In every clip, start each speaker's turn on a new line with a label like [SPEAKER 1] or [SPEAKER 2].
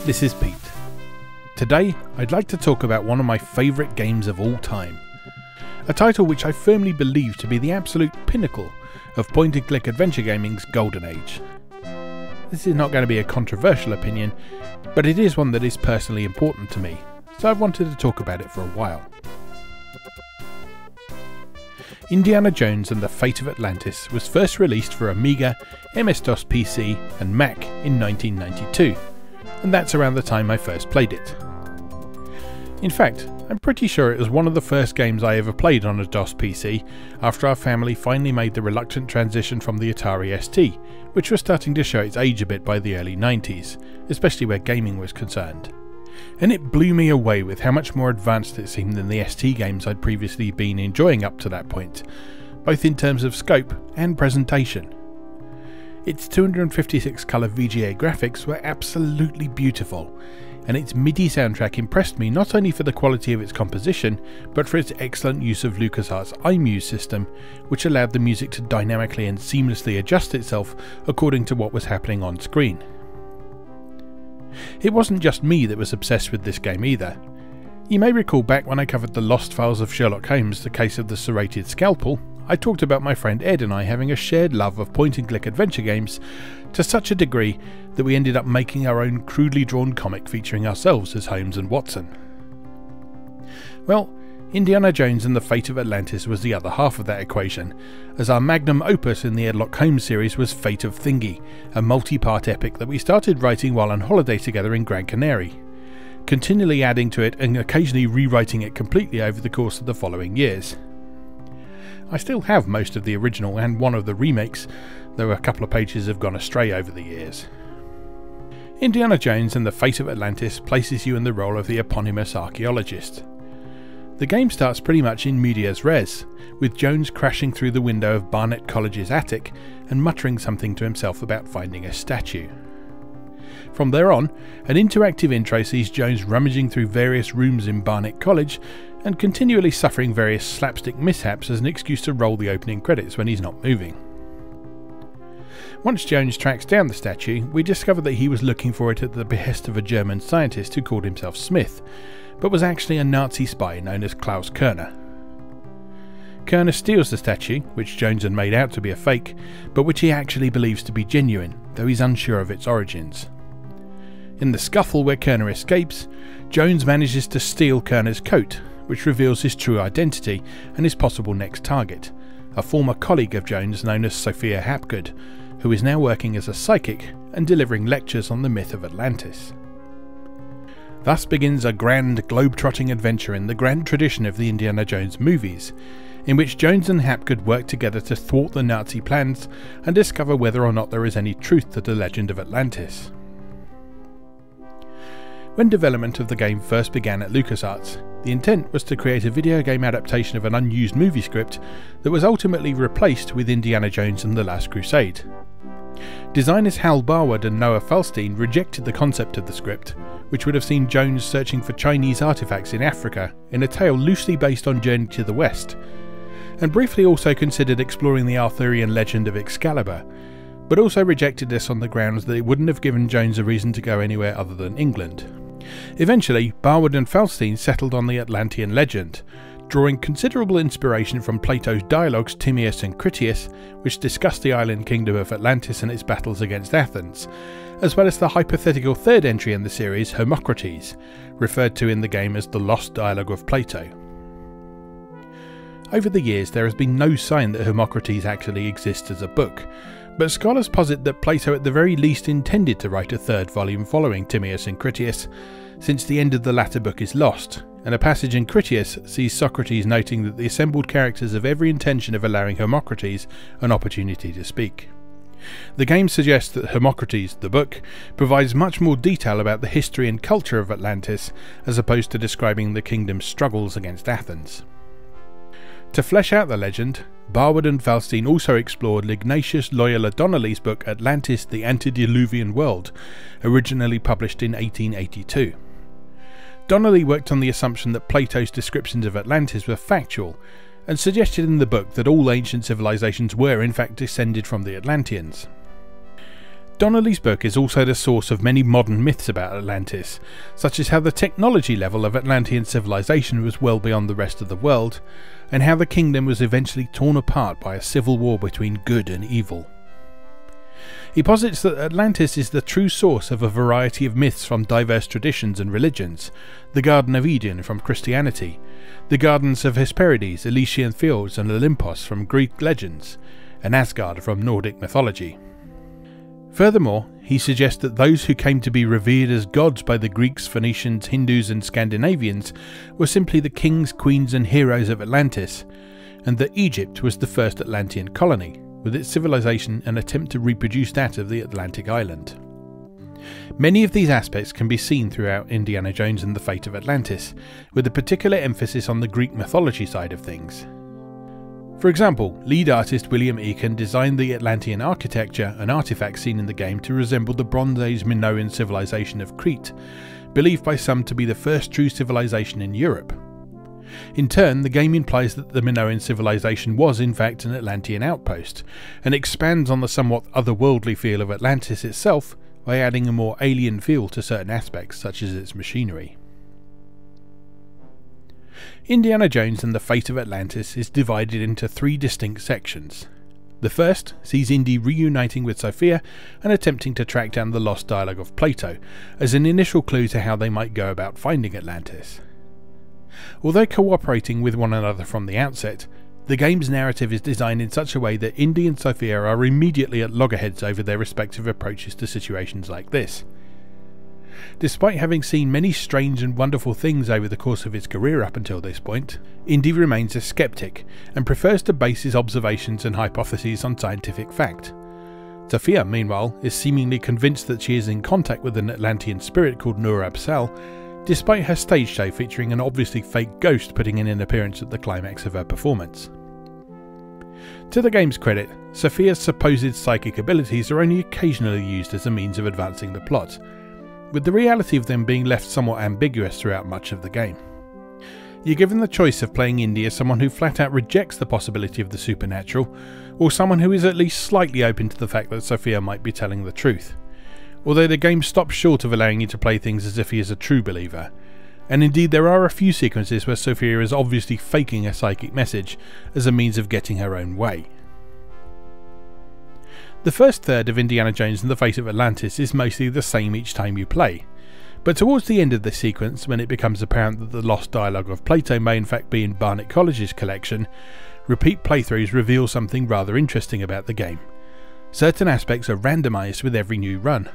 [SPEAKER 1] this is Pete. Today I'd like to talk about one of my favourite games of all time. A title which I firmly believe to be the absolute pinnacle of point-and-click adventure gaming's golden age. This is not going to be a controversial opinion, but it is one that is personally important to me, so I've wanted to talk about it for a while. Indiana Jones and the Fate of Atlantis was first released for Amiga, MS-DOS PC and Mac in 1992, and that's around the time I first played it. In fact, I'm pretty sure it was one of the first games I ever played on a DOS PC after our family finally made the reluctant transition from the Atari ST, which was starting to show its age a bit by the early 90s, especially where gaming was concerned. And it blew me away with how much more advanced it seemed than the ST games I'd previously been enjoying up to that point, both in terms of scope and presentation. Its 256 colour VGA graphics were absolutely beautiful, and its MIDI soundtrack impressed me not only for the quality of its composition, but for its excellent use of LucasArts iMuse system, which allowed the music to dynamically and seamlessly adjust itself according to what was happening on screen. It wasn't just me that was obsessed with this game either. You may recall back when I covered the Lost Files of Sherlock Holmes, the case of the serrated scalpel, I talked about my friend Ed and I having a shared love of point-and-click adventure games to such a degree that we ended up making our own crudely drawn comic featuring ourselves as Holmes and Watson. Well, Indiana Jones and the Fate of Atlantis was the other half of that equation, as our magnum opus in the Sherlock Holmes series was Fate of Thingy, a multi-part epic that we started writing while on holiday together in Gran Canaria, continually adding to it and occasionally rewriting it completely over the course of the following years. I still have most of the original and one of the remakes, though a couple of pages have gone astray over the years. Indiana Jones and the Fate of Atlantis places you in the role of the eponymous archaeologist. The game starts pretty much in medias res, with Jones crashing through the window of Barnet College's attic and muttering something to himself about finding a statue. From there on, an interactive intro sees Jones rummaging through various rooms in Barnet College and continually suffering various slapstick mishaps as an excuse to roll the opening credits when he's not moving. Once Jones tracks down the statue, we discover that he was looking for it at the behest of a German scientist who called himself Smith, but was actually a Nazi spy known as Klaus Kerner. Kerner steals the statue, which Jones had made out to be a fake, but which he actually believes to be genuine, though he's unsure of its origins. In the scuffle where Kerner escapes, Jones manages to steal Kerner's coat, which reveals his true identity and his possible next target, a former colleague of Jones known as Sophia Hapgood, who is now working as a psychic and delivering lectures on the myth of Atlantis. Thus begins a grand globe-trotting adventure in the grand tradition of the Indiana Jones movies, in which Jones and Hapgood work together to thwart the Nazi plans and discover whether or not there is any truth to the legend of Atlantis. When development of the game first began at LucasArts, the intent was to create a video game adaptation of an unused movie script that was ultimately replaced with Indiana Jones and the Last Crusade. Designers Hal Barwood and Noah Falstein rejected the concept of the script, which would have seen Jones searching for Chinese artifacts in Africa in a tale loosely based on Journey to the West, and briefly also considered exploring the Arthurian legend of Excalibur, but also rejected this on the grounds that it wouldn't have given Jones a reason to go anywhere other than England. Eventually, Barwood and Falstein settled on the Atlantean legend, drawing considerable inspiration from Plato's dialogues Timaeus and Critias, which discuss the island kingdom of Atlantis and its battles against Athens, as well as the hypothetical third entry in the series, Hermocrates, referred to in the game as the lost dialogue of Plato. Over the years, there has been no sign that Hermocrates actually exists as a book, but scholars posit that Plato at the very least intended to write a third volume following Timaeus and Critias, since the end of the latter book is lost, and a passage in Critias sees Socrates noting that the assembled characters have every intention of allowing Hermocrates an opportunity to speak. The game suggests that Hermocrates, the book, provides much more detail about the history and culture of Atlantis, as opposed to describing the kingdom's struggles against Athens. To flesh out the legend, Barwood and Falstein also explored Ignatius Loyola Donnelly's book Atlantis, the Antediluvian World, originally published in 1882. Donnelly worked on the assumption that Plato's descriptions of Atlantis were factual, and suggested in the book that all ancient civilizations were in fact descended from the Atlanteans. Donnelly's book is also the source of many modern myths about Atlantis, such as how the technology level of Atlantean civilization was well beyond the rest of the world, and how the kingdom was eventually torn apart by a civil war between good and evil. He posits that Atlantis is the true source of a variety of myths from diverse traditions and religions: the Garden of Eden from Christianity, the Gardens of Hesperides, Elysian Fields and Olympos from Greek legends, and Asgard from Nordic mythology. Furthermore, he suggests that those who came to be revered as gods by the Greeks, Phoenicians, Hindus and Scandinavians were simply the kings, queens and heroes of Atlantis, and that Egypt was the first Atlantean colony, with its civilization an attempt to reproduce that of the Atlantic island. Many of these aspects can be seen throughout Indiana Jones and the Fate of Atlantis, with a particular emphasis on the Greek mythology side of things. For example, lead artist William Eakin designed the Atlantean architecture and artifacts seen in the game to resemble the Bronze Age Minoan civilization of Crete, believed by some to be the first true civilization in Europe. In turn, the game implies that the Minoan civilization was in fact an Atlantean outpost, and expands on the somewhat otherworldly feel of Atlantis itself by adding a more alien feel to certain aspects, such as its machinery. Indiana Jones and the Fate of Atlantis is divided into three distinct sections. The first sees Indy reuniting with Sophia and attempting to track down the lost dialogue of Plato, as an initial clue to how they might go about finding Atlantis. Although cooperating with one another from the outset, the game's narrative is designed in such a way that Indy and Sophia are immediately at loggerheads over their respective approaches to situations like this. Despite having seen many strange and wonderful things over the course of his career up until this point, Indy remains a skeptic and prefers to base his observations and hypotheses on scientific fact. Sophia, meanwhile, is seemingly convinced that she is in contact with an Atlantean spirit called Nur Absal, despite her stage show featuring an obviously fake ghost putting in an appearance at the climax of her performance. To the game's credit, Sophia's supposed psychic abilities are only occasionally used as a means of advancing the plot, with the reality of them being left somewhat ambiguous throughout much of the game. You're given the choice of playing Indy as someone who flat out rejects the possibility of the supernatural, or someone who is at least slightly open to the fact that Sophia might be telling the truth. Although the game stops short of allowing you to play things as if he is a true believer, and indeed there are a few sequences where Sophia is obviously faking a psychic message as a means of getting her own way. The first third of Indiana Jones and the Fate of Atlantis is mostly the same each time you play, but towards the end of this sequence, when it becomes apparent that the lost dialogue of Plato may in fact be in Barnet College's collection, repeat playthroughs reveal something rather interesting about the game. Certain aspects are randomised with every new run.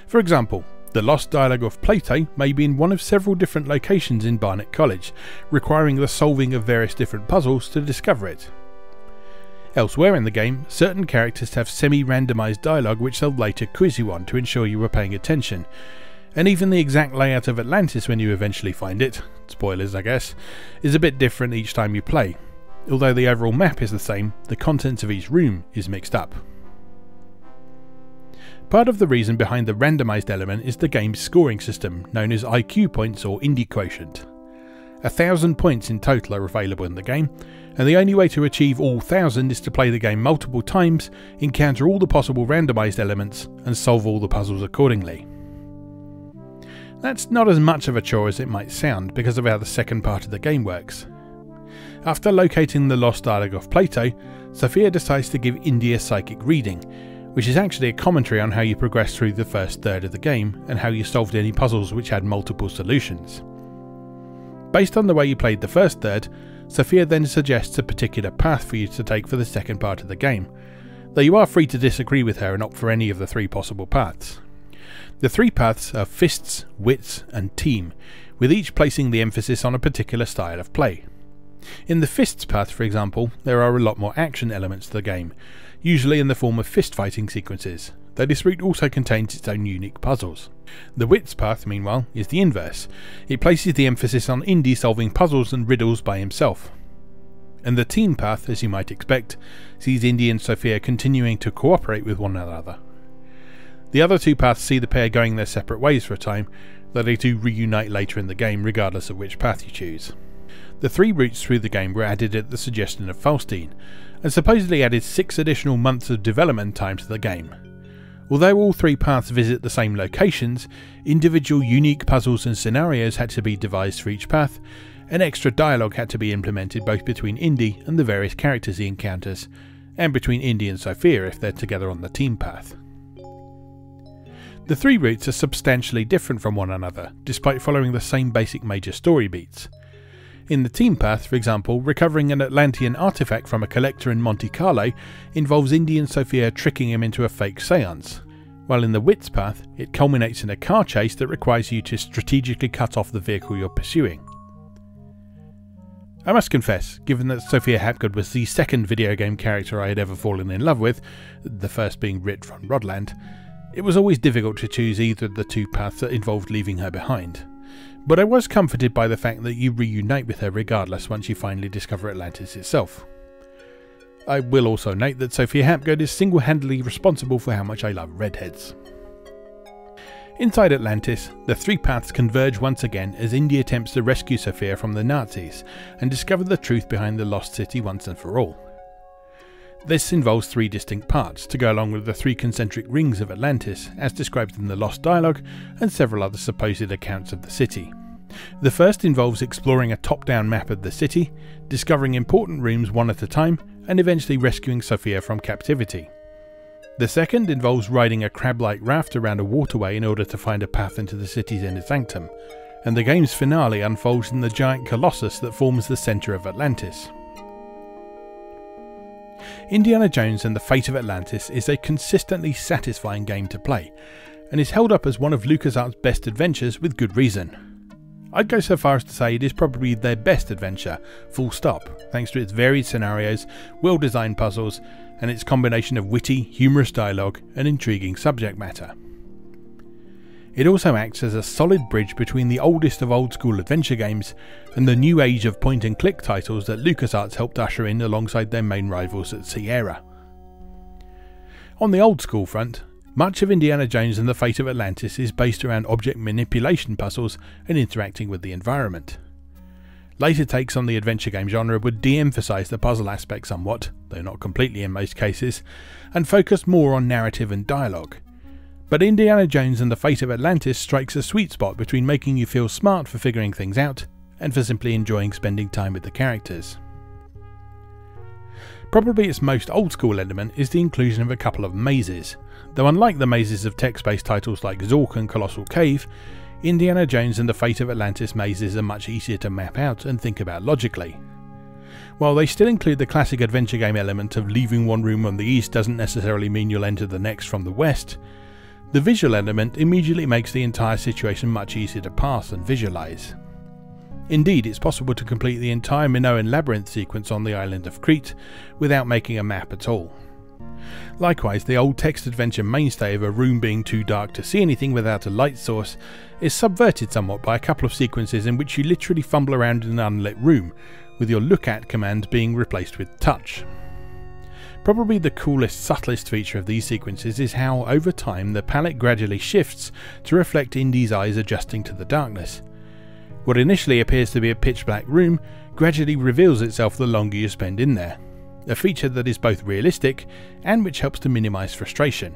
[SPEAKER 1] For example, the lost dialogue of Plato may be in one of several different locations in Barnet College, requiring the solving of various different puzzles to discover it. Elsewhere in the game, certain characters have semi-randomised dialogue which they'll later quiz you on to ensure you were paying attention, and even the exact layout of Atlantis when you eventually find it, spoilers I guess, is a bit different each time you play. Although the overall map is the same, the contents of each room is mixed up. Part of the reason behind the randomised element is the game's scoring system, known as IQ points or Indy quotient. 1,000 points in total are available in the game, and the only way to achieve all 1,000 is to play the game multiple times, encounter all the possible randomised elements, and solve all the puzzles accordingly. That's not as much of a chore as it might sound because of how the second part of the game works. After locating the lost dialogue of Plato, Sophia decides to give Indy a psychic reading, which is actually a commentary on how you progressed through the first third of the game and how you solved any puzzles which had multiple solutions. Based on the way you played the first third, Sophia then suggests a particular path for you to take for the second part of the game, though you are free to disagree with her and opt for any of the three possible paths. The three paths are Fists, Wits and Team, with each placing the emphasis on a particular style of play. In the Fists path, for example, there are a lot more action elements to the game, usually in the form of fist fighting sequences, though this route also contains its own unique puzzles. The Wits path, meanwhile, is the inverse. It places the emphasis on Indy solving puzzles and riddles by himself. And the Team path, as you might expect, sees Indy and Sophia continuing to cooperate with one another. The other two paths see the pair going their separate ways for a time, though they do reunite later in the game regardless of which path you choose. The three routes through the game were added at the suggestion of Falstein, and supposedly added 6 additional months of development time to the game. Although all 3 paths visit the same locations, individual unique puzzles and scenarios had to be devised for each path, and extra dialogue had to be implemented both between Indy and the various characters he encounters, and between Indy and Sophia if they're together on the team path. The 3 routes are substantially different from one another, despite following the same basic major story beats. In the team path, for example, recovering an Atlantean artifact from a collector in Monte Carlo involves Indy and Sophia tricking him into a fake seance, while in the wits path, it culminates in a car chase that requires you to strategically cut off the vehicle you're pursuing. I must confess, given that Sophia Hapgood was the second video game character I had ever fallen in love with, the first being Rit from Rodland, it was always difficult to choose either of the 2 paths that involved leaving her behind. But I was comforted by the fact that you reunite with her regardless once you finally discover Atlantis itself. I will also note that Sophia Hapgood is single-handedly responsible for how much I love redheads. Inside Atlantis, the 3 paths converge once again as Indy attempts to rescue Sophia from the Nazis and discover the truth behind the lost city once and for all. This involves 3 distinct parts to go along with the 3 concentric rings of Atlantis as described in the Lost Dialogue and several other supposed accounts of the city. The first involves exploring a top-down map of the city, discovering important rooms one at a time, and eventually rescuing Sophia from captivity. The second involves riding a crab-like raft around a waterway in order to find a path into the city's inner sanctum, and the game's finale unfolds in the giant colossus that forms the centre of Atlantis. Indiana Jones and the Fate of Atlantis is a consistently satisfying game to play, and is held up as one of LucasArts' best adventures with good reason. I'd go so far as to say it is probably their best adventure, full stop, thanks to its varied scenarios, well-designed puzzles, and its combination of witty, humorous dialogue and intriguing subject matter. It also acts as a solid bridge between the oldest of old-school adventure games and the new age of point-and-click titles that LucasArts helped usher in alongside their main rivals at Sierra. On the old-school front, much of Indiana Jones and the Fate of Atlantis is based around object manipulation puzzles and interacting with the environment. Later takes on the adventure game genre would de-emphasise the puzzle aspect somewhat, though not completely in most cases, and focus more on narrative and dialogue. But Indiana Jones and the Fate of Atlantis strikes a sweet spot between making you feel smart for figuring things out, and for simply enjoying spending time with the characters. Probably its most old-school element is the inclusion of a couple of mazes, though unlike the mazes of text-based titles like Zork and Colossal Cave, Indiana Jones and the Fate of Atlantis mazes are much easier to map out and think about logically. While they still include the classic adventure game element of leaving one room on the east doesn't necessarily mean you'll enter the next from the west, the visual element immediately makes the entire situation much easier to pass and visualise. Indeed, it's possible to complete the entire Minoan labyrinth sequence on the island of Crete without making a map at all. Likewise, the old text adventure mainstay of a room being too dark to see anything without a light source is subverted somewhat by a couple of sequences in which you literally fumble around in an unlit room, with your look at command being replaced with touch. Probably the coolest, subtlest feature of these sequences is how, over time, the palette gradually shifts to reflect Indy's eyes adjusting to the darkness. What initially appears to be a pitch-black room gradually reveals itself the longer you spend in there, a feature that is both realistic and which helps to minimise frustration.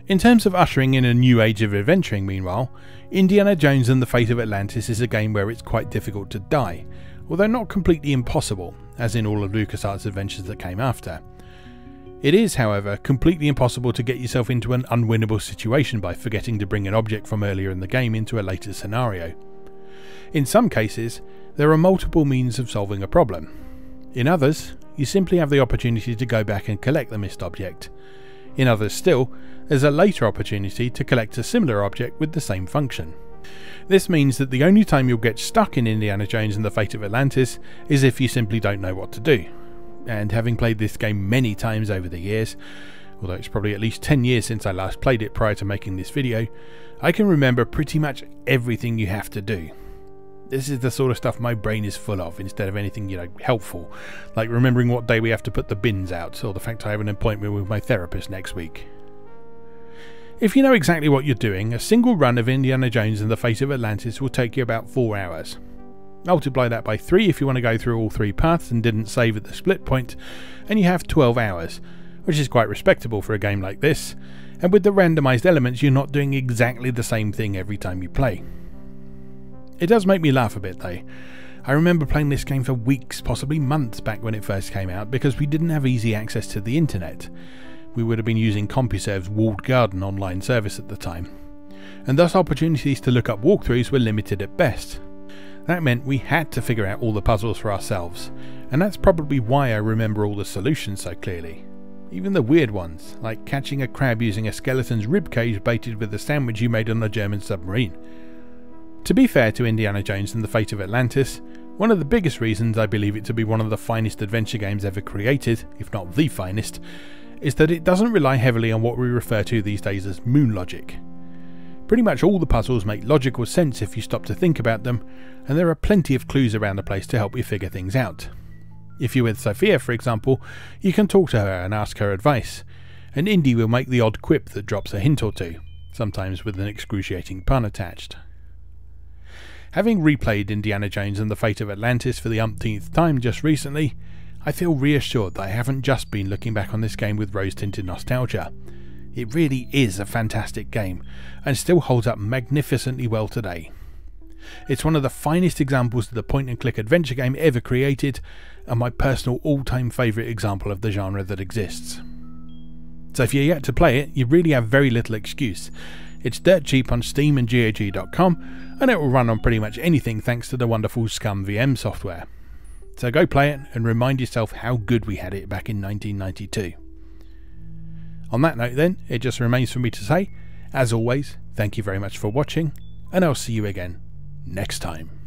[SPEAKER 1] In terms of ushering in a new age of adventuring, meanwhile, Indiana Jones and the Fate of Atlantis is a game where it's quite difficult to die, although not completely impossible, as in all of LucasArts' adventures that came after. It is, however, completely impossible to get yourself into an unwinnable situation by forgetting to bring an object from earlier in the game into a later scenario. In some cases, there are multiple means of solving a problem. In others, you simply have the opportunity to go back and collect the missed object. In others still, there's a later opportunity to collect a similar object with the same function. This means that the only time you'll get stuck in Indiana Jones and the Fate of Atlantis is if you simply don't know what to do. And having played this game many times over the years, although it's probably at least 10 years since I last played it prior to making this video, I can remember pretty much everything you have to do. This is the sort of stuff my brain is full of, instead of anything, helpful, like remembering what day we have to put the bins out, or the fact I have an appointment with my therapist next week. If you know exactly what you're doing, a single run of Indiana Jones and the Fate of Atlantis will take you about 4 hours. Multiply that by 3 if you want to go through all 3 paths and didn't save at the split point, and you have 12 hours, which is quite respectable for a game like this, and with the randomised elements you're not doing exactly the same thing every time you play. It does make me laugh a bit though. I remember playing this game for weeks, possibly months back when it first came out, because we didn't have easy access to the internet. We would have been using CompuServe's walled garden online service at the time, and thus opportunities to look up walkthroughs were limited at best. That meant we had to figure out all the puzzles for ourselves, and that's probably why I remember all the solutions so clearly. Even the weird ones, like catching a crab using a skeleton's ribcage baited with a sandwich you made on a German submarine. To be fair to Indiana Jones and the Fate of Atlantis, one of the biggest reasons I believe it to be one of the finest adventure games ever created, if not the finest, is that it doesn't rely heavily on what we refer to these days as moon logic. Pretty much all the puzzles make logical sense if you stop to think about them, and there are plenty of clues around the place to help you figure things out. If you're with Sophia, for example, you can talk to her and ask her advice, and Indy will make the odd quip that drops a hint or two, sometimes with an excruciating pun attached. Having replayed Indiana Jones and the Fate of Atlantis for the umpteenth time just recently, I feel reassured that I haven't just been looking back on this game with rose-tinted nostalgia. It really is a fantastic game, and still holds up magnificently well today. It's one of the finest examples of the point-and-click adventure game ever created, and my personal all-time favourite example of the genre that exists. So if you're yet to play it, you really have very little excuse. It's dirt cheap on Steam and GOG.com, and it will run on pretty much anything thanks to the wonderful Scum VM software. So go play it and remind yourself how good we had it back in 1992. On that note then, it just remains for me to say, as always, thank you very much for watching, and I'll see you again next time.